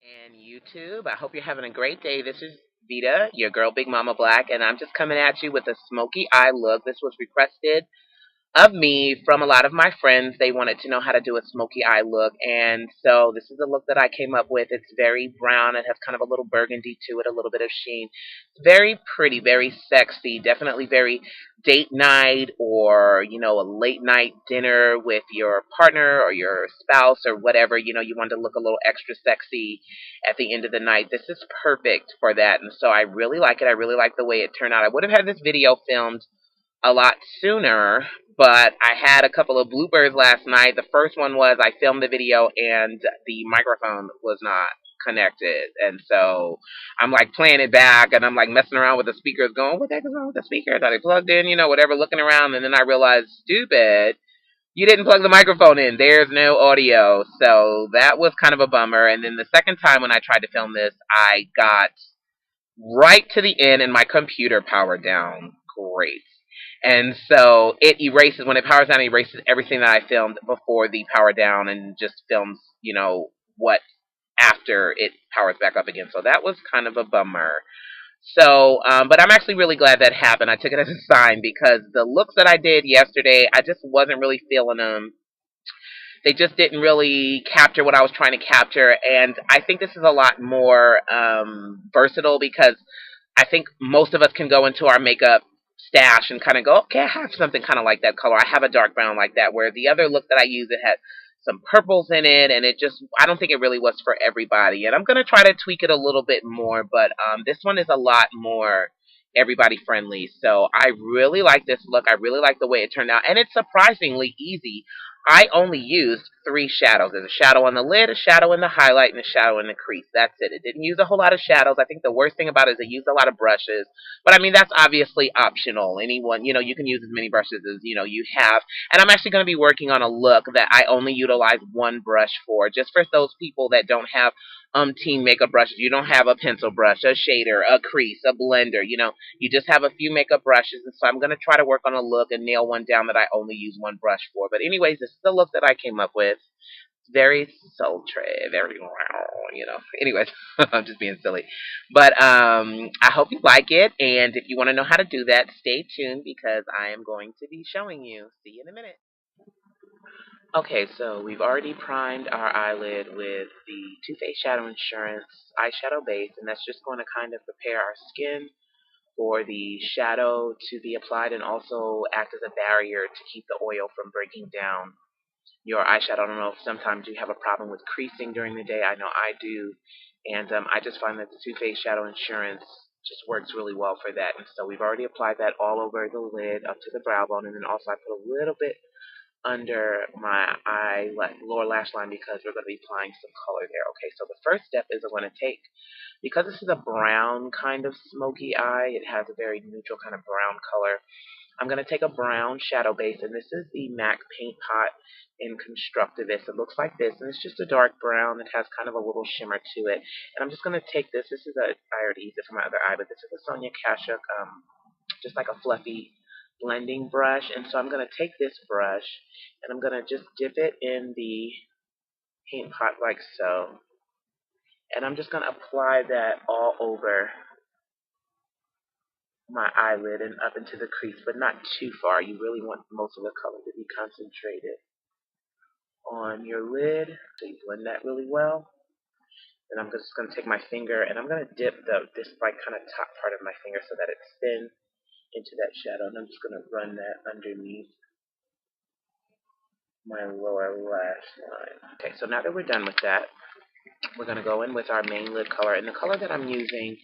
And YouTube, I hope you're having a great day. This is Vita, your girl Big Mama Black, and I'm just coming at you with a smoky eye look. This was requested of me from a lot of my friends. They wanted to know how to do a smoky eye look, and so this is the look that I came up with. It's very brown. It has kind of a little burgundy to it, a little bit of sheen. It's very pretty, very sexy, definitely very date night or, a late night dinner with your partner or your spouse or whatever. You want to look a little extra sexy at the end of the night. This is perfect for that, and so I really like it. I really like the way it turned out. I would have had this video filmed a lot sooner, but I had a couple of bloopers last night. The first one was I filmed the video and the microphone was not connected, and so I'm like playing it back and I'm like messing around with the speakers going, what the heck is wrong with the speakers? Are they plugged in? Whatever, looking around, and then I realized, stupid, you didn't plug the microphone in. There's no audio. So that was kind of a bummer. And then the second time when I tried to film this, I got right to the end and my computer powered down. Great. And so it erases, when it powers down, it erases everything that I filmed before the power down and just films, what after it powers back up again. So that was kind of a bummer. So, but I'm actually really glad that happened. I took it as a sign because the looks that I did yesterday, I just wasn't really feeling them. They just didn't really capture what I was trying to capture. And I think this is a lot more versatile because I think most of us can go into our makeup stash and kind of go, okay, I have something kind of like that color. I have a dark brown like that, where the other look that I used, it had some purples in it, and I don't think it really was for everybody. And I'm going to try to tweak it a little bit more, but this one is a lot more everybody friendly. So I really like this look. I really like the way it turned out, and it's surprisingly easy. I only used 3 shadows. There's a shadow on the lid, a shadow in the highlight, and a shadow in the crease. That's it. It didn't use a whole lot of shadows. I think the worst thing about it is it used a lot of brushes. But I mean, that's obviously optional. Anyone, you can use as many brushes as, you have. And I'm actually going to be working on a look that I only utilize one brush for, just for those people that don't have umpteen makeup brushes. You don't have a pencil brush, a shader, a crease, a blender, you just have a few makeup brushes, and so I'm going to try to work on a look and nail one down that I only use one brush for. But anyways, this is the look that I came up with. It's very sultry, very, Anyways, I'm just being silly. But I hope you like it, and if you want to know how to do that, stay tuned because I am going to be showing you. See you in a minute. Okay, so we've already primed our eyelid with the Too Faced Shadow Insurance eyeshadow base, and that's just going to kind of prepare our skin for the shadow to be applied and also act as a barrier to keep the oil from breaking down your eyeshadow. I don't know if sometimes you have a problem with creasing during the day. I know I do. And I just find that the Too Faced Shadow Insurance just works really well for that. And so we've already applied that all over the lid up to the brow bone. And then also I put a little bit under my lower lash line because we're going to be applying some color there. Okay, so the first step is I'm going to take, because this is a brown kind of smoky eye, it has a very neutral kind of brown color. I'm going to take a brown shadow base, and this is the MAC Paint Pot in Constructivist. It looks like this, and it's just a dark brown. It has kind of a little shimmer to it. And I'm just going to take this. I already used it for my other eye, but this is a Sonia Kashuk, just like a fluffy blending brush. And so I'm going to take this brush, and I'm going to just dip it in the paint pot like so. And I'm just going to apply that all over my eyelid and up into the crease, but not too far. You really want most of the color to be concentrated on your lid. So you blend that really well. And I'm just going to take my finger and I'm going to dip this like kind of top part of my finger so that it's thin into that shadow. And I'm just going to run that underneath my lower lash line. Okay, so now that we're done with that, we're going to go in with our main lid color. And the color that I'm using,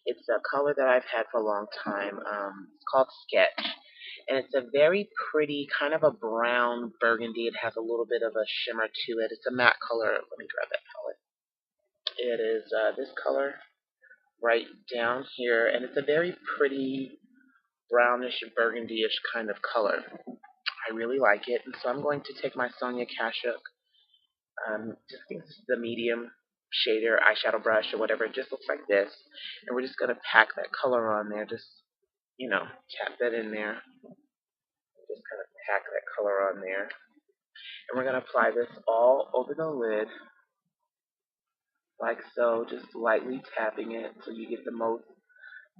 it's a color that I've had for a long time. It's called Sketch. And it's a very pretty, kind of a brown burgundy. It has a little bit of a shimmer to it. It's a matte color. Let me grab that palette. It is this color right down here. And it's a very pretty brownish, burgundy-ish kind of color. I really like it. And so I'm going to take my Sonia Kashuk, just think this is the medium shader eyeshadow brush or whatever. It just looks like this. And we're just going to pack that color on there. Just, tap that in there. Just kind of pack that color on there. And we're going to apply this all over the lid. like so, just lightly tapping it so you get the most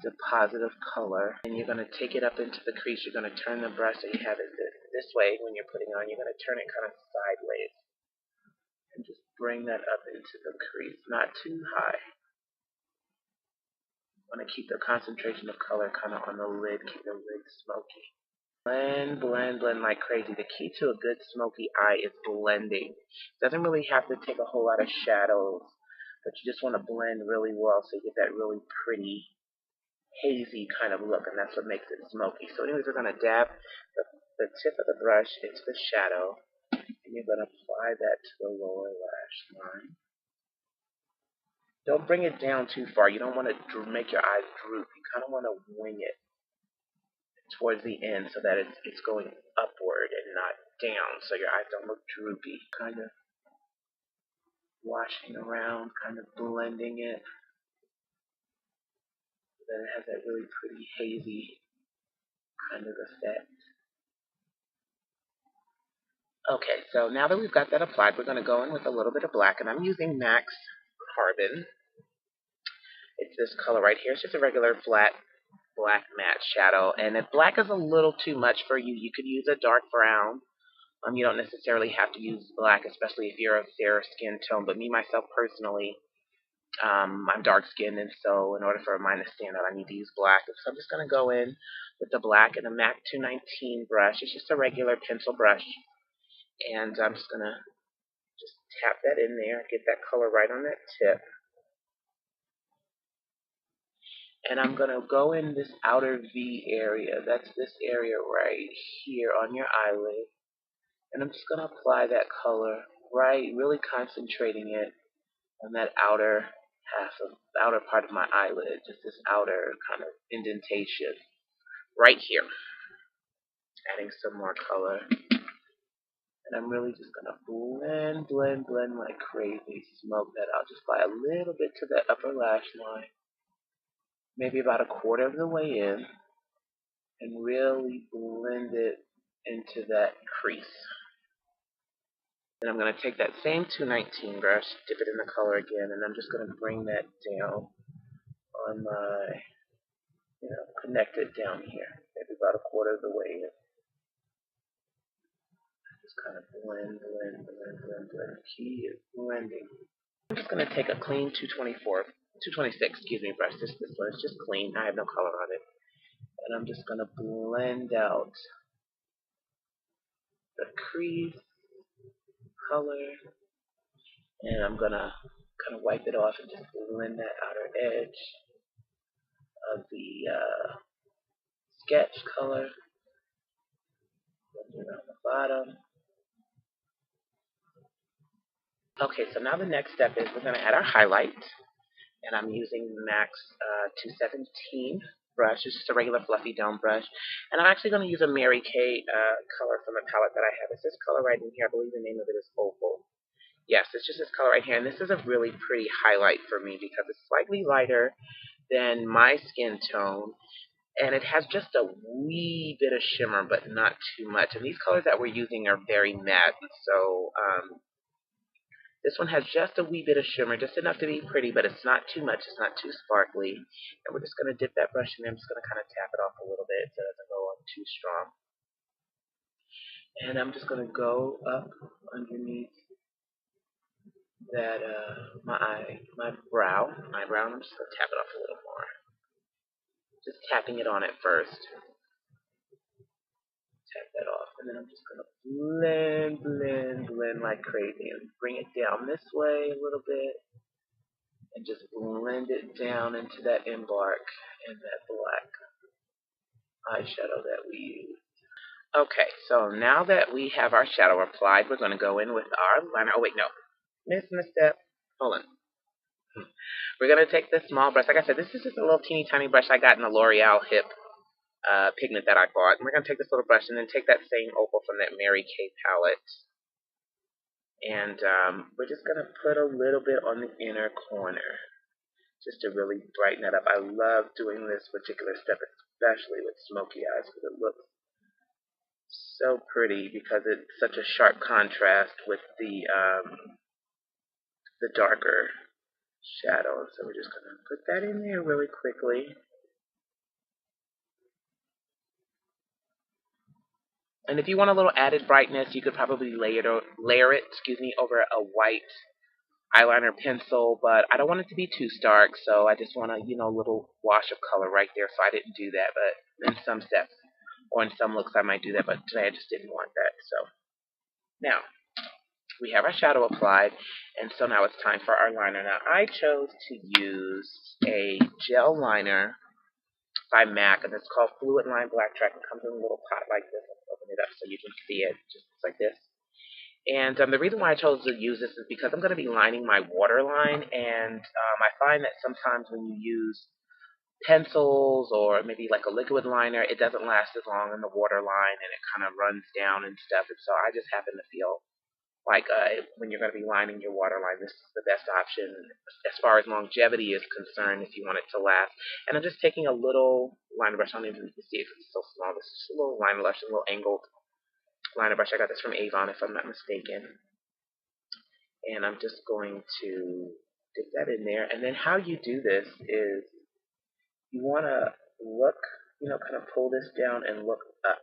deposit of color. And you're going to take it up into the crease. You're going to turn the brush so you have it this way when you're putting on. You're going to turn it kind of sideways and just bring that up into the crease, not too high. Want to keep the concentration of color kind of on the lid, keep the lid smoky. Blend, blend, blend like crazy. The key to a good smoky eye is blending. It doesn't really have to take a whole lot of shadows, but you just want to blend really well so you get that really pretty, hazy kind of look, and that's what makes it smoky. So anyways, we're going to dab the tip of the brush into the shadow, and you're going to apply that to the lower lash line. Don't bring it down too far. You don't want to make your eyes droop. You kind of want to wing it towards the end so that it's going upward and not down, so your eyes don't look droopy. Kind of washing around, kind of blending it so that it has that really pretty hazy kind of effect. Okay, so now that we've got that applied, we're going to go in with a little bit of black, and I'm using M.A.C Carbon. It's this color right here. It's just a regular flat black matte shadow, and if black is a little too much for you, you could use a dark brown. You don't necessarily have to use black, especially if you're a fairer skin tone, but me, myself, personally, I'm dark skinned, and so in order for mine to stand out, I need to use black. So I'm just going to go in with the black and a M.A.C 219 brush. It's just a regular pencil brush, and I'm just going to just tap that in there, get that color right on that tip. And I'm going to go in this outer V area. That's this area right here on your eyelid. And I'm just going to apply that color right, really concentrating it on that outer outer part of my eyelid, just this outer kind of indentation right here. Adding some more color. And I'm really just going to blend, blend, blend like crazy. Smoke that out just by a little bit to the upper lash line. Maybe about a quarter of the way in. And really blend it into that crease. Then I'm going to take that same 219 brush, dip it in the color again, and I'm just going to bring that down on my, connect it down here, maybe about a quarter of the way in. Just kind of blend, blend, blend, blend, blend. Key is blending. I'm just going to take a clean 226, brush. This one is just clean. I have no color on it. And I'm just going to blend out the crease, color, and I'm going to kind of wipe it off and just blend that outer edge of the sketch color. Blend it on the bottom. Okay, so now the next step is we're going to add our highlight, and I'm using M.A.C 217 brush. It's just a regular fluffy dome brush, and I'm actually going to use a Mary Kay color from a palette that I have. It's this color right in here. I believe the name of it is Opal. Yes, it's just this color right here, and this is a really pretty highlight for me because it's slightly lighter than my skin tone, and it has just a wee bit of shimmer, but not too much. And these colors that we're using are very matte, so this one has just a wee bit of shimmer, just enough to be pretty, but it's not too much, it's not too sparkly. And we're just going to dip that brush in there. I'm just going to kind of tap it off a little bit so it doesn't go on too strong. And I'm just going to go up underneath that, my brow. I'm just going to tap it off a little more. Just tapping it on at first. Tap that off. And then I'm just going to blend, blend, blend like crazy and bring it down this way a little bit. And just blend it down into that embark and that black eyeshadow that we use. Okay, so now that we have our shadow applied, we're going to go in with our liner. Oh, wait, no. Missing a step. Hold on. We're going to take this small brush. Like I said, this is just a little teeny tiny brush I got in the L'Oreal Hip pigment that I bought. And we're going to take this little brush and then take that same opal from that Mary Kay palette. And we're just going to put a little bit on the inner corner, just to really brighten that up. I love doing this particular step, especially with smoky eyes, because it looks so pretty because it's such a sharp contrast with the darker shadow. So we're just going to put that in there really quickly. And if you want a little added brightness, you could probably layer it, over a white eyeliner pencil, but I don't want it to be too stark, so I just want a, a little wash of color right there, so I didn't do that, but in some steps, or in some looks I might do that, but today I just didn't want that, so. Now, we have our shadow applied, and so now it's time for our liner. Now, I chose to use a gel liner by M.A.C, and it's called Fluid Line Black Track. It comes in a little pot like this. Let's open it up so you can see it, just like this. And the reason why I chose to use this is because I'm going to be lining my waterline, and I find that sometimes when you use pencils or maybe like a liquid liner, it doesn't last as long in the waterline, and it kind of runs down and stuff. And so I just happen to feel like when you're going to be lining your waterline, this is the best option as far as longevity is concerned if you want it to last. And I'm just taking a little liner brush. I don't even know if you can see it because it's so small. This is a little liner brush, a little angled liner brush. I got this from Avon, if I'm not mistaken. And I'm just going to dip that in there. And then how you do this is you want to look, kind of pull this down and look up.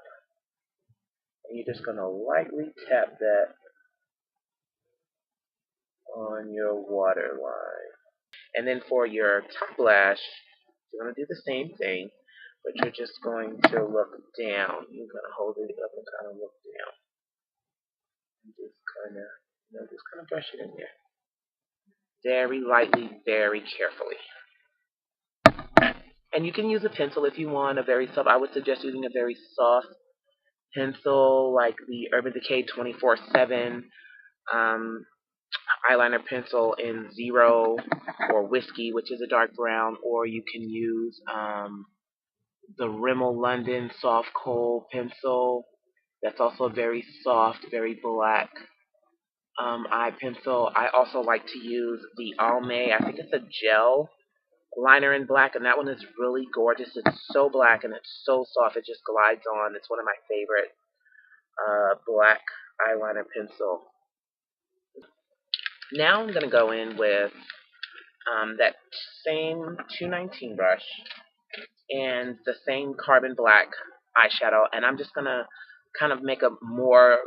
And you're just going to lightly tap that on your waterline. And then for your top lash, you're going to do the same thing, but you're just going to look down. You're going to hold it up and kind of look down. And just kind of, brush it in there. Very lightly, very carefully. And you can use a pencil if you want, I would suggest using a very soft pencil, like the Urban Decay 24/7 eyeliner pencil in Zero or Whiskey, which is a dark brown, or you can use the Rimmel London Soft Kohl pencil. That's also a very soft, very black eye pencil. I also like to use the M.A.C, I think it's a gel liner in black, and that one is really gorgeous. It's so black and it's so soft, it just glides on. It's one of my favorite black eyeliner pencil. Now I'm going to go in with that same 219 brush and the same carbon black eyeshadow, and I'm just going to kind of make a more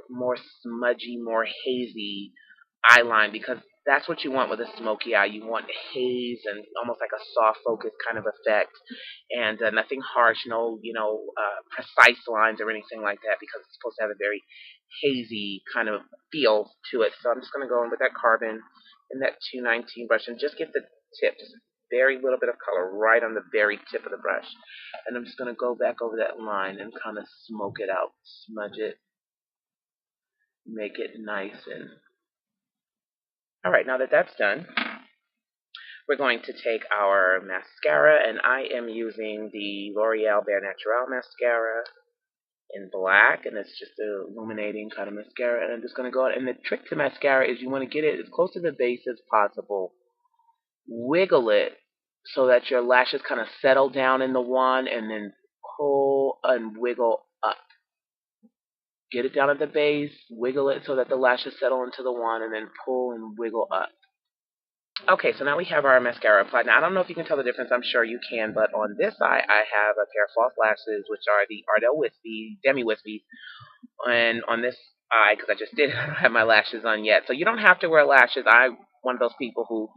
smudgy, more hazy eyeline, because that's what you want with a smoky eye. You want haze and almost like a soft focus kind of effect, and nothing harsh, no precise lines or anything like that, because it's supposed to have a very hazy kind of feel to it. So I'm just going to go in with that carbon and that 219 brush and just get the tip, just very little bit of color right on the very tip of the brush. And I'm just going to go back over that line and kind of smoke it out, smudge it, make it nice. And alright, now that that's done, we're going to take our mascara, and I am using the L'Oreal Bare Naturel mascara in black, and it's just a illuminating kind of mascara, and I'm just going to go out, and the trick to mascara is you want to get it as close to the base as possible, wiggle it so that your lashes kind of settle down in the wand, and then pull and wiggle up. Get it down at the base, wiggle it so that the lashes settle into the wand, and then pull and wiggle up. Okay, so now we have our mascara applied. Now, I don't know if you can tell the difference. I'm sure you can, but on this eye, I have a pair of false lashes, which are the Ardell Wispy, Demi Wispies. And on this eye, because I just did, I don't have my lashes on yet. So you don't have to wear lashes. I'm one of those people who,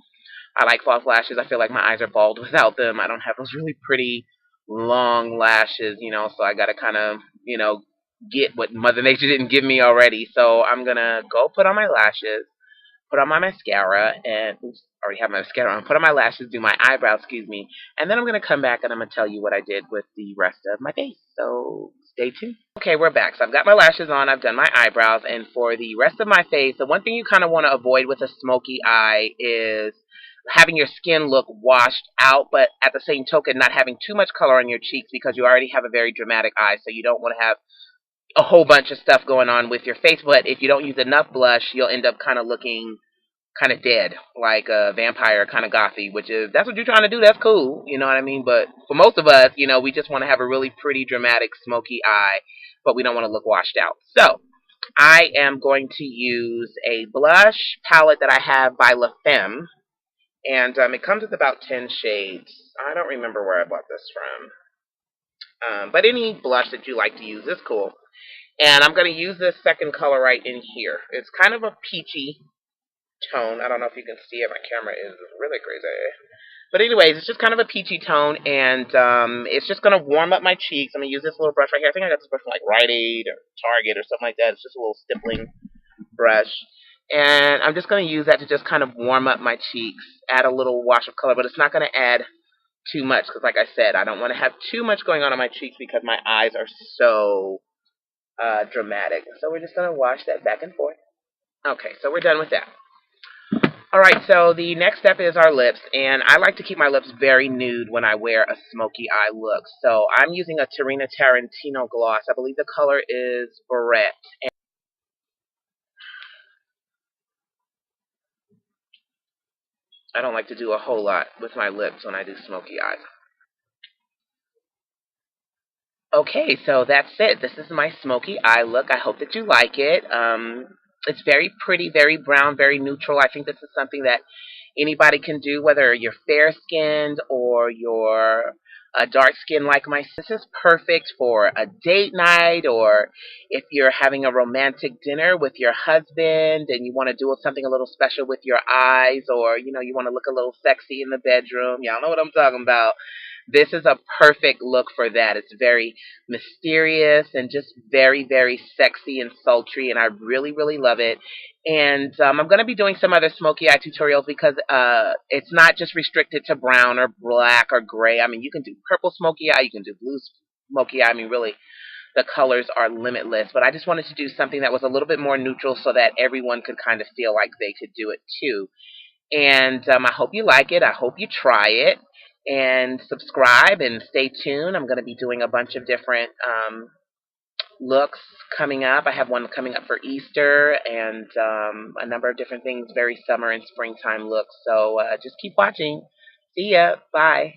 I like false lashes. I feel like my eyes are bald without them. I don't have those really pretty, long lashes, so I got to kind of, get what Mother Nature didn't give me already. So I'm going to go put on my lashes, put on my mascara, and oops, I already have my mascara on, put on my lashes, do my eyebrows, and then I'm going to come back and I'm going to tell you what I did with the rest of my face. So stay tuned. Okay, we're back. So I've got my lashes on, I've done my eyebrows, and for the rest of my face, the one thing you kind of want to avoid with a smoky eye is having your skin look washed out, but at the same token, not having too much color on your cheeks, because you already have a very dramatic eye, so you don't want to have a whole bunch of stuff going on with your face. But if you don't use enough blush, you'll end up kind of looking kind of dead, like a vampire, kind of gothy, which is, that's what you're trying to do, that's cool, you know what I mean? But for most of us, we just want to have a really pretty, dramatic, smoky eye, but we don't want to look washed out. So, I am going to use a blush palette that I have by La Femme, And it comes with about 10 shades. I don't remember where I bought this from. But any blush that you like to use is cool. And I'm going to use this second color right in here. It's kind of a peachy tone. I don't know if you can see it. My camera is really crazy. But anyways, it's just kind of a peachy tone, and it's just going to warm up my cheeks. I'm going to use this little brush right here. I think I got this brush from like Rite Aid or Target or something like that. It's just a little stippling brush. And I'm just going to use that to just kind of warm up my cheeks, add a little wash of color, but it's not going to add too much because, like I said, I don't want to have too much going on my cheeks because my eyes are so dramatic. So we're just going to wash that back and forth. Okay, so we're done with that. Alright, so the next step is our lips, and I like to keep my lips very nude when I wear a smoky eye look. So I'm using a Tarina Tarantino gloss. I believe the color is Barrette. And I don't like to do a whole lot with my lips when I do smoky eyes. Okay, so that's it. This is my smoky eye look. I hope that you like it. It's very pretty, very brown, very neutral. I think this is something that anybody can do, whether you're fair-skinned or you're dark-skinned like myself. This is perfect for a date night, or if you're having a romantic dinner with your husband and you want to do something a little special with your eyes, or you want to look a little sexy in the bedroom. Y'all know what I'm talking about. This is a perfect look for that. It's very mysterious and just very, very sexy and sultry, and I really, really love it. And I'm going to be doing some other smoky eye tutorials because it's not just restricted to brown or black or gray. I mean, you can do purple smoky eye, you can do blue smoky eye. I mean, really, the colors are limitless. But I just wanted to do something that was a little bit more neutral so that everyone could kind of feel like they could do it too. And I hope you like it. I hope you try it. And subscribe and stay tuned. I'm going to be doing a bunch of different looks coming up. I have one coming up for Easter and a number of different things, very summer and springtime looks. So just keep watching. See ya. Bye.